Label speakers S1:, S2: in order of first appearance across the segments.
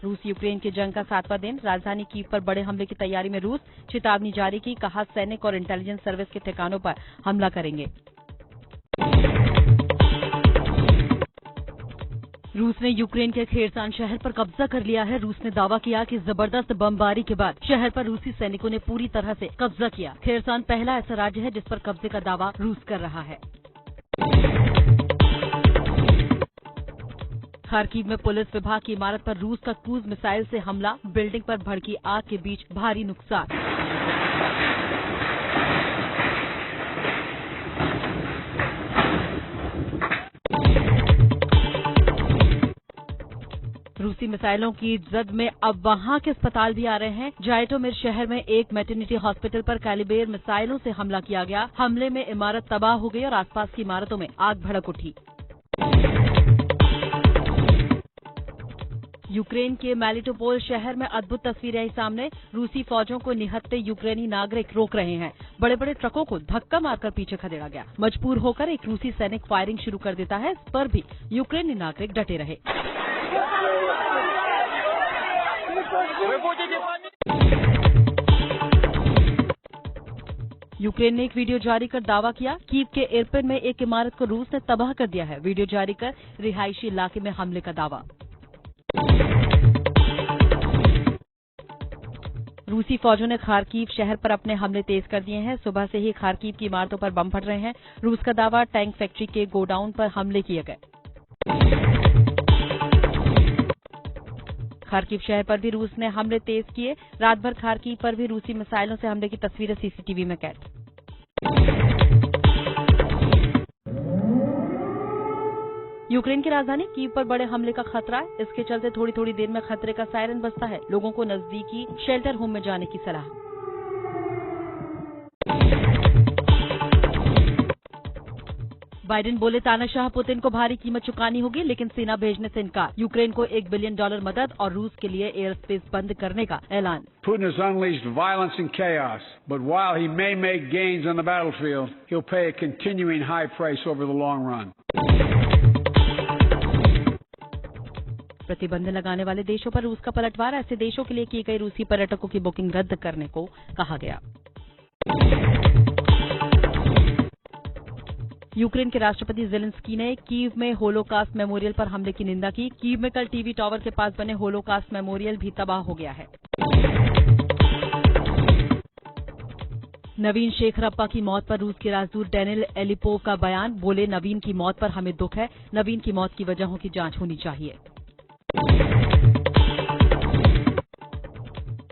S1: रूस यूक्रेन की जंग का 7वां दिन, राजधानी कीव पर बड़े हमले की तैयारी में रूस, चेतावनी जारी की, कहा सैनिक और इंटेलिजेंस सर्विस के ठिकानों पर हमला करेंगे। रूस ने यूक्रेन के खेरसान शहर पर कब्जा कर लिया है। रूस ने दावा किया कि जबरदस्त बमबारी के बाद शहर पर रूसी सैनिकों ने पूरी तरह से कब्जा किया। खेरसान पहला ऐसा राज्य है जिस पर कब्जे का दावा रूस कर रहा है। खार्किव में पुलिस विभाग की इमारत पर रूस का क्रूज मिसाइल से हमला, बिल्डिंग पर भड़की आग के बीच भारी नुकसान। रूसी मिसाइलों की जद में अब वहां के अस्पताल भी आ रहे हैं। जाइटोमिर शहर में एक मैटरनिटी हॉस्पिटल पर कैलिबर मिसाइलों से हमला किया गया। हमले में इमारत तबाह हो गई और आसपास की इमारतों में आग भड़क उठी। यूक्रेन के मेलिटोपोल शहर में अद्भुत तस्वीरें आई सामने। रूसी फौजों को निहत्थे यूक्रेनी नागरिक रोक रहे हैं। बड़े बड़े ट्रकों को धक्का मारकर पीछे खदेड़ा गया। मजबूर होकर एक रूसी सैनिक फायरिंग शुरू कर देता है। इस पर भी यूक्रेनी नागरिक डटे रहे। यूक्रेन ने एक वीडियो जारी कर दावा किया, कीव के इरपिन में एक इमारत को रूस ने तबाह कर दिया है। वीडियो जारी कर रिहायशी इलाके में हमले का दावा। रूसी फौजों ने खार्किव शहर पर अपने हमले तेज कर दिए हैं। सुबह से ही खार्किव की इमारतों पर बम फट रहे हैं। रूस का दावा, टैंक फैक्ट्री के गोडाउन पर हमले किए गए। खार्किव शहर पर भी रूस ने हमले तेज किए। रात भर खार्किव पर भी रूसी मिसाइलों से हमले की तस्वीरें सीसीटीवी में कैद। यूक्रेन की राजधानी कीव पर बड़े हमले का खतरा है। इसके चलते थोड़ी थोड़ी देर में खतरे का सायरन बजता है। लोगों को नजदीकी शेल्टर होम में जाने की सलाह। बाइडेन बोले, तानाशाह पुतिन को भारी कीमत चुकानी होगी, लेकिन सेना भेजने से इनकार। यूक्रेन को $1 बिलियन मदद और रूस के लिए एयर स्पेस बंद करने का ऐलान।
S2: Putin has unleashed violence and chaos, but while he may make gains on the battlefield, he'll pay a continuing high price over the long run.
S1: प्रतिबंध लगाने वाले देशों पर रूस का पलटवार। ऐसे देशों के लिए की गई रूसी पर्यटकों की बुकिंग रद्द करने को कहा गया। यूक्रेन के राष्ट्रपति ज़ेलेंस्की ने कीव में होलोकास्ट मेमोरियल पर हमले की निंदा की। कीव में कल टीवी टावर के पास बने होलोकास्ट मेमोरियल भी तबाह हो गया है। नवीन शेखरप्पा की मौत पर रूस के राजदूत डेनिल एलिपोव का बयान। बोले, नवीन की मौत पर हमें दुख है। नवीन की मौत की वजहों की जांच होनी चाहिए।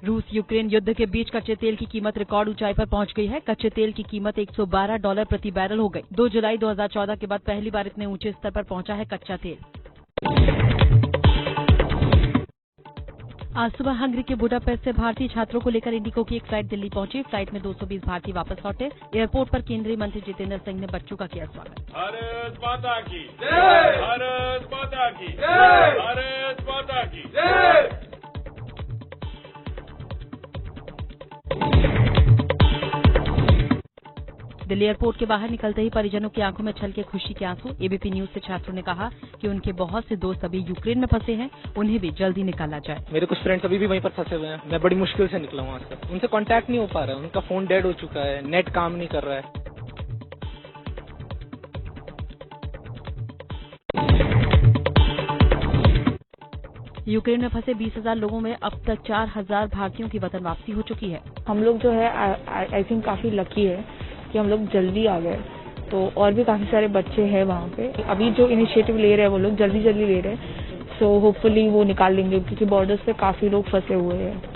S1: रूस यूक्रेन युद्ध के बीच कच्चे तेल की कीमत रिकॉर्ड ऊंचाई पर पहुंच गई है। कच्चे तेल की कीमत $112 प्रति बैरल हो गई। 2 जुलाई 2014 के बाद पहली बार इतने ऊंचे स्तर पर पहुंचा है कच्चा तेल। आज सुबह हंगरी के बुडापेस्ट से भारतीय छात्रों को लेकर इंडिगो की एक फ्लाइट दिल्ली पहुंची। फ्लाइट में 220 भारतीय वापस लौटे। एयरपोर्ट पर केंद्रीय मंत्री जितेंद्र सिंह ने बच्चों का किया स्वागत।
S3: भारत माता की जय, भारत माता की जय, भारत माता की जय।
S1: दिल्ली एयरपोर्ट के बाहर निकलते ही परिजनों की आंखों में छलके खुशी के आंसू। एबीपी न्यूज से छात्रों ने कहा कि उनके बहुत से दोस्त अभी यूक्रेन में फंसे हैं, उन्हें भी जल्दी निकाला जाए।
S4: मेरे कुछ फ्रेंड्स अभी भी वहीं पर फंसे हुए हैं। मैं बड़ी मुश्किल से निकला हूं वहां से। उनसे कांटेक्ट नहीं हो पा रहा है। उनका फोन डेड हो चुका है, नेट काम नहीं कर रहा है।
S1: यूक्रेन में फंसे 20,000 लोगों में अब तक 4,000 भारतीयों की वतन वापसी हो चुकी है।
S5: हम लोग जो है आई थिंक काफी लकी है कि हम लोग जल्दी आ गए। तो और भी काफी सारे बच्चे हैं वहाँ पे। अभी जो इनिशिएटिव ले रहे हैं वो लोग जल्दी ले रहे हैं। सो होपफुली वो निकाल लेंगे, क्योंकि बॉर्डर्स पे काफी लोग फंसे हुए हैं।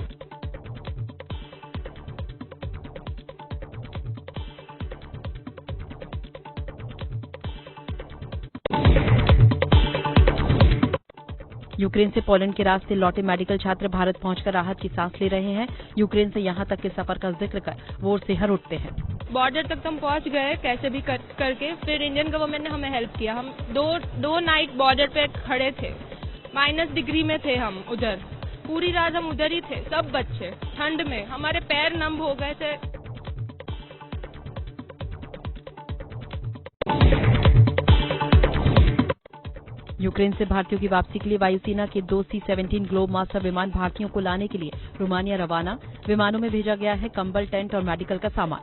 S1: यूक्रेन से पोलैंड के रास्ते लौटे मेडिकल छात्र भारत पहुंचकर राहत की सांस ले रहे हैं। यूक्रेन से यहां तक के सफर का जिक्र कर वो सिहर उठते हैं।
S6: बॉर्डर तक हम पहुंच गए कैसे भी करके। फिर इंडियन गवर्नमेंट ने हमें हेल्प किया। हम दो नाइट बॉर्डर पे खड़े थे। -डिग्री में थे हम उधर। पूरी रात हम उधर ही थे। सब बच्चे ठंड में, हमारे पैर नम हो गए थे।
S1: यूक्रेन से भारतीयों की वापसी के लिए वायुसेना के 2 C-17 ग्लोब मास्टर विमान भारतीयों को लाने के लिए रोमानिया रवाना। विमानों में भेजा गया है कंबल, टेंट और मेडिकल का सामान।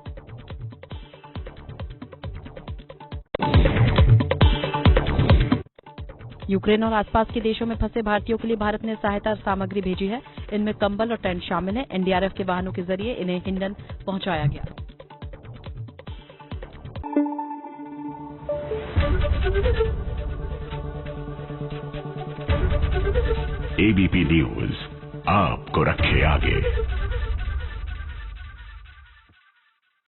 S1: यूक्रेन और आसपास के देशों में फंसे भारतीयों के लिए भारत ने सहायता सामग्री भेजी है। इनमें कंबल और टेंट शामिल है। एनडीआरएफ के वाहनों के जरिए इन्हें हिंडन पहुंचाया गया।
S7: एबीपी न्यूज आपको रखे आगे।